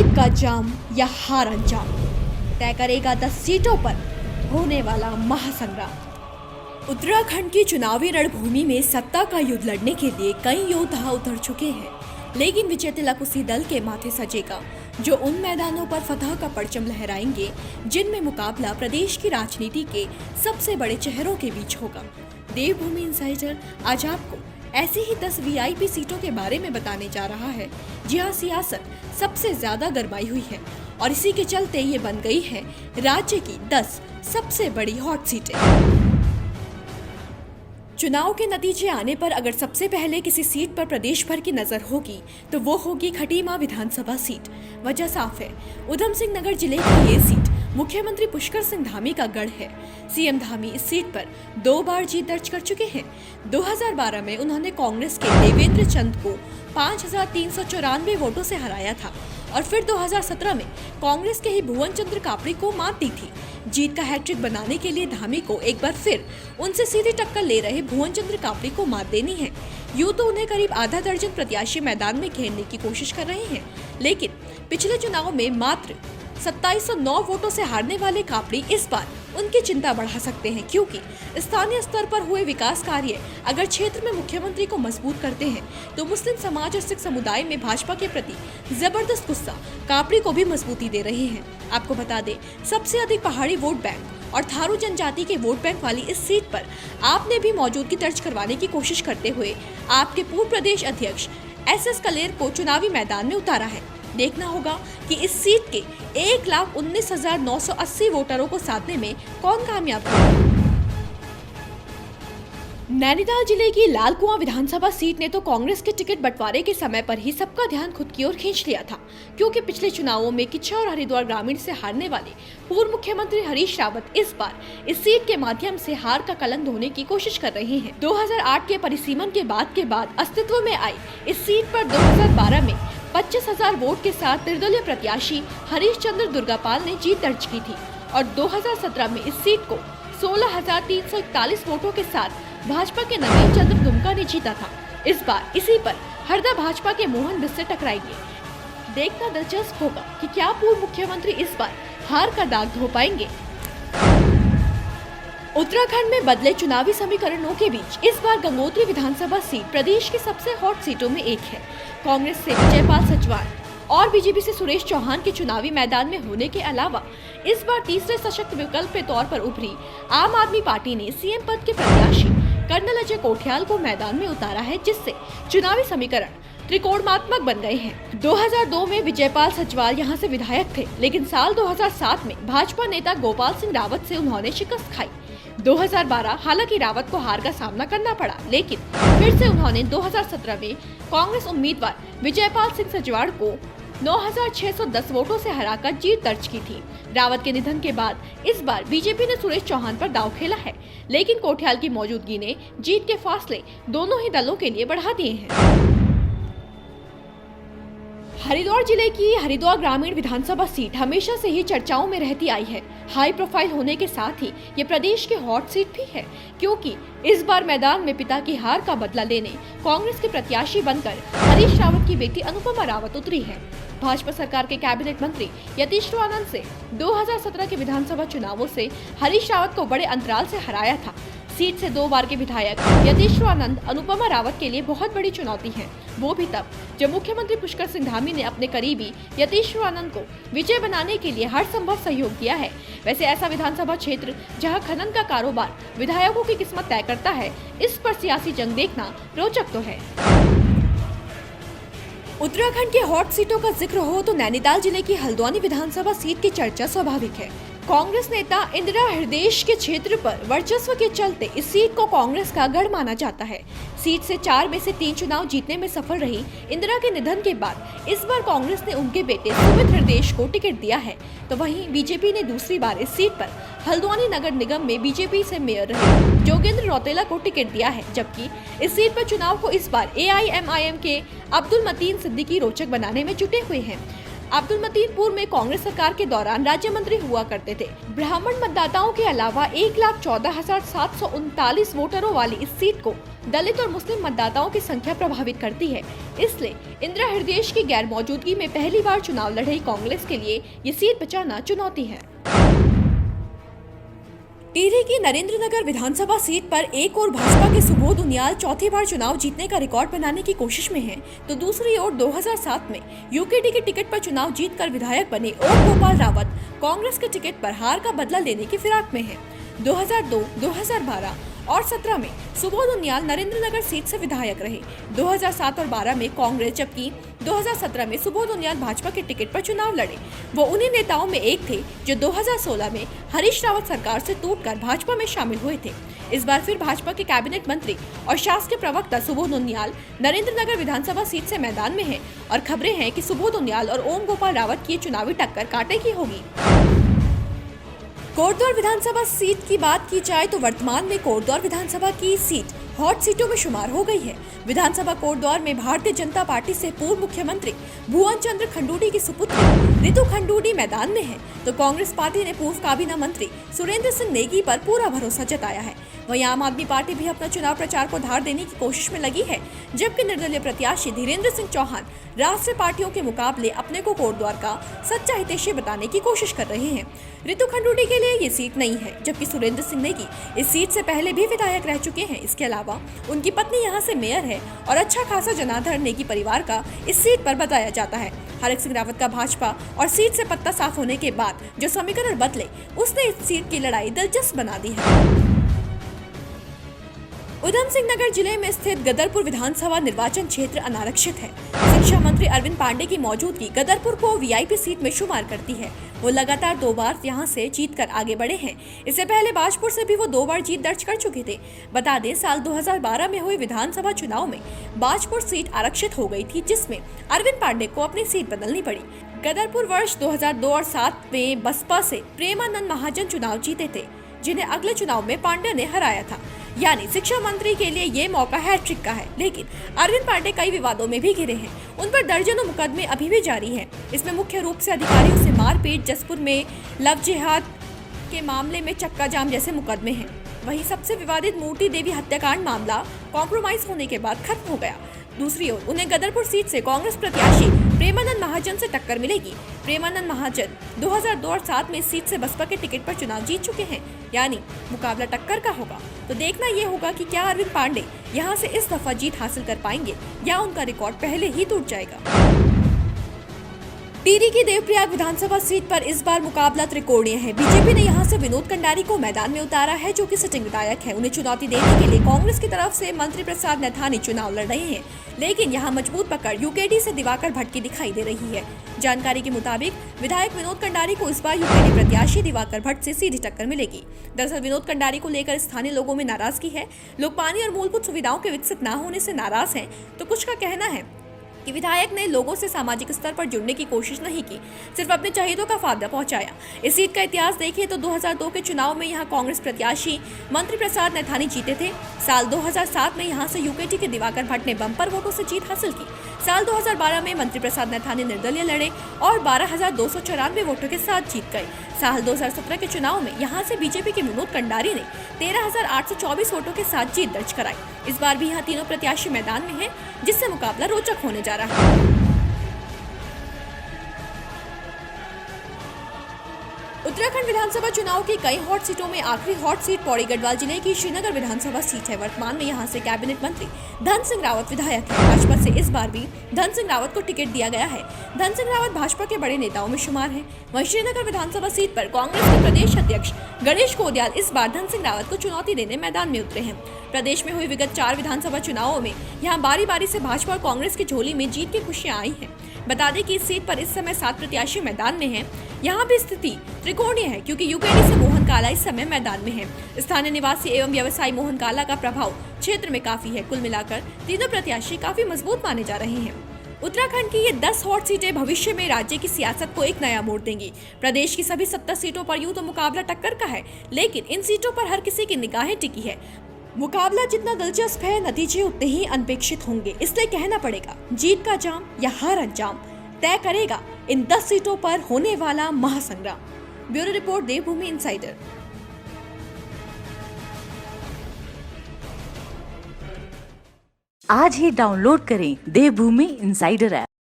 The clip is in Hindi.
जीत का जाम या हार अंजाम तय करेगा 10 सीटों पर होने वाला महासंग्राम। उत्तराखंड की चुनावी रणभूमि में सत्ता का युद्ध लड़ने के लिए कई योद्धा उतर चुके हैं, लेकिन विजय तिलक उसी दल के माथे सजेगा जो उन मैदानों पर फतह का परचम लहराएंगे जिनमें मुकाबला प्रदेश की राजनीति के सबसे बड़े चेहरों के बीच होगा। देवभूमि इनसाइडर आज आपको ऐसी ही 10 वीआईपी सीटों के बारे में बताने जा रहा है जहां सियासत सबसे ज्यादा गरमाई हुई है और इसी के चलते ये बन गई है राज्य की 10 सबसे बड़ी हॉट सीटें। चुनाव के नतीजे आने पर अगर सबसे पहले किसी सीट पर प्रदेश भर की नजर होगी तो वो होगी खटीमा विधानसभा सीट। वजह साफ है, उधम सिंह नगर जिले की ये सीट मुख्यमंत्री पुष्कर सिंह धामी का गढ़ है। सीएम धामी इस सीट पर 2 बार जीत दर्ज कर चुके हैं। 2012 में उन्होंने कांग्रेस के देवेंद्र चंद को 5394 वोटों से हराया था और फिर 2017 में कांग्रेस के ही भुवन चंद्र कापड़ी को मात दी थी। जीत का हैट्रिक बनाने के लिए धामी को एक बार फिर उनसे सीधी टक्कर ले रहे भुवन चंद्र कापड़ी को मात देनी है। यूं तो उन्हें करीब आधा दर्जन प्रत्याशी मैदान में घेरने की कोशिश कर रहे हैं, लेकिन पिछले चुनाव में मात्र 2709 वोटों से हारने वाले कापड़ी इस बार उनकी चिंता बढ़ा सकते हैं, क्योंकि स्थानीय स्तर पर हुए विकास कार्य अगर क्षेत्र में मुख्यमंत्री को मजबूत करते हैं तो मुस्लिम समाज और सिख समुदाय में भाजपा के प्रति जबरदस्त गुस्सा कापड़ी को भी मजबूती दे रहे हैं। आपको बता दें, सबसे अधिक पहाड़ी वोट बैंक और थारू जनजाति के वोट बैंक वाली इस सीट पर आपने भी मौजूदगी दर्ज करवाने की कोशिश करते हुए आपके पूर्व प्रदेश अध्यक्ष एस कलेर को चुनावी मैदान में उतारा है। देखना होगा कि इस सीट के 1,19,980 वोटरों को साधने में कौन कामयाब होगा। नैनीताल जिले की लाल कुआं विधानसभा सीट ने तो कांग्रेस के टिकट बंटवारे के समय पर ही सबका ध्यान खुद की ओर खींच लिया था, क्योंकि पिछले चुनावों में किच्छा और हरिद्वार ग्रामीण से हारने वाले पूर्व मुख्यमंत्री हरीश रावत इस बार इस सीट के माध्यम से हार का कलंक धोने की कोशिश कर रहे हैं। 2008 के परिसीमन के बाद अस्तित्व में आई इस सीट पर 2012 में 25,000 वोट के साथ निर्दलीय प्रत्याशी हरीश चंद्र दुर्गापाल ने जीत दर्ज की थी और 2017 में इस सीट को 16,341 वोटों के साथ भाजपा के नवीन चंद्र दुमका ने जीता था। इस बार इसी पर हरदा भाजपा के मोहन बिस्स से टकराएंगे। देखना दिलचस्प होगा कि क्या पूर्व मुख्यमंत्री इस बार हार का दाग धो पाएंगे। उत्तराखंड में बदले चुनावी समीकरणों के बीच इस बार गंगोत्री विधानसभा सीट प्रदेश की सबसे हॉट सीटों में एक है। कांग्रेस से विजयपाल सचवाण और बीजेपी से सुरेश चौहान के चुनावी मैदान में होने के अलावा इस बार तीसरे सशक्त विकल्प के तौर पर उभरी आम आदमी पार्टी ने सीएम पद के प्रत्याशी कर्नल अजय कोठियाल को मैदान में उतारा है, जिससे चुनावी समीकरण त्रिकोणात्मक बन गए हैं। 2002 में विजयपाल सचवाल यहां से विधायक थे, लेकिन साल 2007 में भाजपा नेता गोपाल सिंह रावत से उन्होंने शिकस्त खाई। 2012 हालांकि रावत को हार का सामना करना पड़ा, लेकिन फिर से उन्होंने 2017 में कांग्रेस उम्मीदवार विजयपाल सिंह सचवाण को 9,610 वोटों से हराकर जीत दर्ज की थी। रावत के निधन के बाद इस बार बीजेपी ने सुरेश चौहान पर दांव खेला है, लेकिन कोठियाल की मौजूदगी ने जीत के फासले दोनों ही दलों के लिए बढ़ा दिए हैं। हरिद्वार जिले की हरिद्वार ग्रामीण विधानसभा सीट हमेशा से ही चर्चाओं में रहती आई है। हाई प्रोफाइल होने के साथ ही ये प्रदेश की हॉट सीट भी है, क्योंकि इस बार मैदान में पिता की हार का बदला लेने कांग्रेस के प्रत्याशी बनकर हरीश रावत की बेटी अनुपमा रावत उतरी है। भाजपा सरकार के कैबिनेट मंत्री यतीश आनंद से 2017 के विधानसभा चुनावों से हरीश रावत को बड़े अंतराल से हराया था। सीट से 2 बार के विधायक यतीश आनंद अनुपमा रावत के लिए बहुत बड़ी चुनौती है, वो भी तब जब मुख्यमंत्री पुष्कर सिंह धामी ने अपने करीबी यतीश आनंद को विजय बनाने के लिए हर संभव सहयोग दिया है। वैसे ऐसा विधानसभा क्षेत्र जहां खनन का कारोबार विधायकों की किस्मत तय करता है, इस पर सियासी जंग देखना रोचक तो है। उत्तराखंड के हॉट सीटों का जिक्र हो तो नैनीताल जिले की हल्द्वानी विधानसभा सीट की चर्चा स्वाभाविक है। कांग्रेस नेता इंदिरा हृदयेश के क्षेत्र पर वर्चस्व के चलते इस सीट को कांग्रेस का गढ़ माना जाता है। सीट से 4 में से 3 चुनाव जीतने में सफल रही इंदिरा के निधन के बाद इस बार कांग्रेस ने उनके बेटे सुमित हृदयेश को टिकट दिया है, तो वहीं बीजेपी ने दूसरी बार इस सीट पर हल्द्वानी नगर निगम में बीजेपी से मेयर रहे जोगेंद्र रौतेला को टिकट दिया है, जबकि इस सीट पर चुनाव को इस बार AIMIM के अब्दुल मतीन सिद्दीकी रोचक बनाने में जुटे हुए हैं। अब्दुल मतीन पूर्व में कांग्रेस सरकार के दौरान राज्य मंत्री हुआ करते थे। ब्राह्मण मतदाताओं के अलावा 1,14,739 वोटरों वाली इस सीट को दलित और मुस्लिम मतदाताओं की संख्या प्रभावित करती है। इसलिए इंदिरा हृदयेश की गैर मौजूदगी में पहली बार चुनाव लड़ रही कांग्रेस के लिए ये सीट बचाना चुनौती है। टिहरी की नरेंद्र नगर विधानसभा सीट पर एक और भाजपा के सुबोध उनियाल चौथी बार चुनाव जीतने का रिकॉर्ड बनाने की कोशिश में हैं, तो दूसरी ओर 2007 में यूकेडी के टिकट पर चुनाव जीतकर विधायक बने ओम गोपाल रावत कांग्रेस के टिकट पर हार का बदला लेने की फिराक में हैं। 2002, 2012 और 17 में सुबोध उनियाल नरेंद्र नगर सीट से विधायक रहे। 2007 और 12 में कांग्रेस, जबकि 2017 में सुबोध उनियाल भाजपा के टिकट पर चुनाव लड़े। वो उन्हीं नेताओं में एक थे जो 2016 में हरीश रावत सरकार से टूटकर भाजपा में शामिल हुए थे। इस बार फिर भाजपा के कैबिनेट मंत्री और शासकीय प्रवक्ता सुबोध उनियाल नरेंद्र नगर विधानसभा सीट से मैदान में हैं और खबरें हैं कि सुबोध उनियाल और ओम गोपाल रावत की चुनावी टक्कर कांटे की होगी। कोटद्वार विधानसभा सीट की बात की जाए तो वर्तमान में कोटद्वार विधानसभा की सीट हॉट सीटों में शुमार हो गई है। विधानसभा कोटद्वार में भारतीय जनता पार्टी से पूर्व मुख्यमंत्री भुवन चंद्र खंडूड़ी की सुपुत्री रितु खंडूड़ी मैदान में है, तो कांग्रेस पार्टी ने पूर्व काबीना मंत्री सुरेंद्र सिंह नेगी पर पूरा भरोसा जताया है। वहीं आम आदमी पार्टी भी अपना चुनाव प्रचार को धार देने की कोशिश में लगी है, जबकि निर्दलीय प्रत्याशी धीरेन्द्र सिंह चौहान राष्ट्रीय पार्टियों के मुकाबले अपने को कोटद्वार का सच्चा हितैषी बताने की कोशिश कर रहे हैं। रितु खंडूड़ी के लिए ये सीट नहीं है, जबकि सुरेंद्र सिंह नेगी इस सीट से पहले भी विधायक रह चुके हैं। इसके अलावा उनकी पत्नी यहाँ से मेयर है और अच्छा खासा जनार्दन नेगी परिवार का इस सीट पर बताया जाता है। हरेक सिंह रावत का भाजपा और सीट से पत्ता साफ होने के बाद जो समीकरण बदले, उसने इस सीट की लड़ाई दिलचस्प बना दी है। उधम सिंह नगर जिले में स्थित गदरपुर विधानसभा निर्वाचन क्षेत्र अनारक्षित है। शिक्षा मंत्री अरविंद पांडे की मौजूदगी गदरपुर को वीआईपी सीट में शुमार करती है। वो लगातार 2 बार यहां से जीतकर आगे बढ़े हैं। इससे पहले बाजपुर से भी वो 2 बार जीत दर्ज कर चुके थे। बता दें, साल 2012 में हुए विधानसभा चुनाव में बाजपुर सीट आरक्षित हो गई थी, जिसमें अरविंद पांडे को अपनी सीट बदलनी पड़ी। गदरपुर वर्ष 2002 और 7 में बसपा से प्रेमानंद महाजन चुनाव जीते थे, जिन्हें अगले चुनाव में पांडे ने हराया था। यानी शिक्षा मंत्री के लिए ये मौका हैट्रिक का है। लेकिन अरविंद पांडे कई विवादों में भी घिरे हैं। उन पर दर्जनों मुकदमे अभी भी जारी हैं। इसमें मुख्य रूप से अधिकारियों से मारपीट, जसपुर में लव जिहाद के मामले में चक्का जाम जैसे मुकदमे हैं। वहीं सबसे विवादित मूर्ति देवी हत्याकांड मामला कॉम्प्रोमाइज होने के बाद खत्म हो गया। दूसरी ओर उन्हें गदरपुर सीट से कांग्रेस प्रत्याशी प्रेमानंद महाजन से टक्कर मिलेगी। प्रेमानंद महाजन 2002 और 7 में इस सीट से बसपा के टिकट पर चुनाव जीत चुके हैं, यानी मुकाबला टक्कर का होगा। तो देखना ये होगा कि क्या अरविंद पांडे यहां से इस दफा जीत हासिल कर पाएंगे या उनका रिकॉर्ड पहले ही टूट जाएगा। टिहरी की देवप्रयाग विधानसभा सीट पर इस बार मुकाबला त्रिकोणीय है। बीजेपी ने यहां से विनोद कंडारी को मैदान में उतारा है, जो कि सिटिंग विधायक है। उन्हें चुनौती देने के लिए कांग्रेस की तरफ से मंत्री प्रसाद नैथानी चुनाव लड़ रहे हैं, लेकिन यहां मजबूत पकड़ यूकेडी से दिवाकर भट्ट की दिखाई दे रही है। जानकारी के मुताबिक विधायक विनोद कंडारी को इस बार यूकेडी प्रत्याशी दिवाकर भट्ट से सीधी टक्कर मिलेगी। दरअसल विनोद कंडारी को लेकर स्थानीय लोगों में नाराजगी है। लोग पानी और मूलभूत सुविधाओं के विकसित न होने से नाराज हैं, तो कुछ का कहना है कि विधायक ने लोगों से सामाजिक स्तर पर जुड़ने की कोशिश नहीं की, सिर्फ अपने चहेतों का फायदा पहुंचाया। इस सीट का इतिहास देखें तो 2002 के चुनाव में यहां कांग्रेस प्रत्याशी मंत्री प्रसाद नैथानी जीते थे। साल 2007 में यहां से यूकेडी के दिवाकर भट्ट ने बम्पर वोटों से जीत हासिल की। साल 2012 में मंत्री प्रसाद नैथानी निर्दलीय लड़े और 12,294 वोटों के साथ जीत गए। साल 2017 के चुनाव में यहां से बीजेपी के विनोद कंडारी ने 13,824 वोटों के साथ जीत दर्ज कराई। इस बार भी यहाँ तीनों प्रत्याशी मैदान में हैं, जिससे मुकाबला रोचक होने जा रहा है। उत्तराखंड विधानसभा चुनाव की कई हॉट सीटों में आखिरी हॉट सीट पौड़ी गढ़वाल जिले की श्रीनगर विधानसभा सीट है। वर्तमान में यहां से कैबिनेट मंत्री धन सिंह रावत विधायक है। भाजपा से इस बार भी धन सिंह रावत को टिकट दिया गया है। धन सिंह रावत भाजपा के बड़े नेताओं में शुमार हैं। वहीं श्रीनगर विधानसभा सीट पर कांग्रेस के प्रदेश अध्यक्ष गणेश कोडियाल इस बार धन सिंह रावत को चुनौती देने मैदान में उतरे हैं। प्रदेश में हुई विगत 4 विधानसभा चुनावों में यहाँ बारी बारी से भाजपा और कांग्रेस की झोली में जीत की खुशियां आई हैं। बता दें कि इस सीट पर इस समय 7 प्रत्याशी मैदान में हैं। यहाँ भी स्थिति त्रिकोणीय है, क्योंकि यूकेडी से मोहन काला इस समय मैदान में है। स्थानीय निवासी एवं व्यवसायी मोहन काला का प्रभाव क्षेत्र में काफी है। कुल मिलाकर तीनों प्रत्याशी काफी मजबूत माने जा रहे हैं। उत्तराखंड की ये 10 हॉट सीटें भविष्य में राज्य की सियासत को एक नया मोड़ देंगी। प्रदेश की सभी 70 सीटों पर यूं तो मुकाबला टक्कर का है, लेकिन इन सीटों पर हर किसी की निगाहें टिकी है। मुकाबला जितना दिलचस्प है, नतीजे उतने ही अनपेक्षित होंगे। इसलिए कहना पड़ेगा, जीत का जाम या हार अंजाम तय करेगा इन 10 सीटों पर होने वाला महासंग्राम। ब्यूरो रिपोर्ट देवभूमि इनसाइडर। आज ही डाउनलोड करें देवभूमि इनसाइडर ऐप।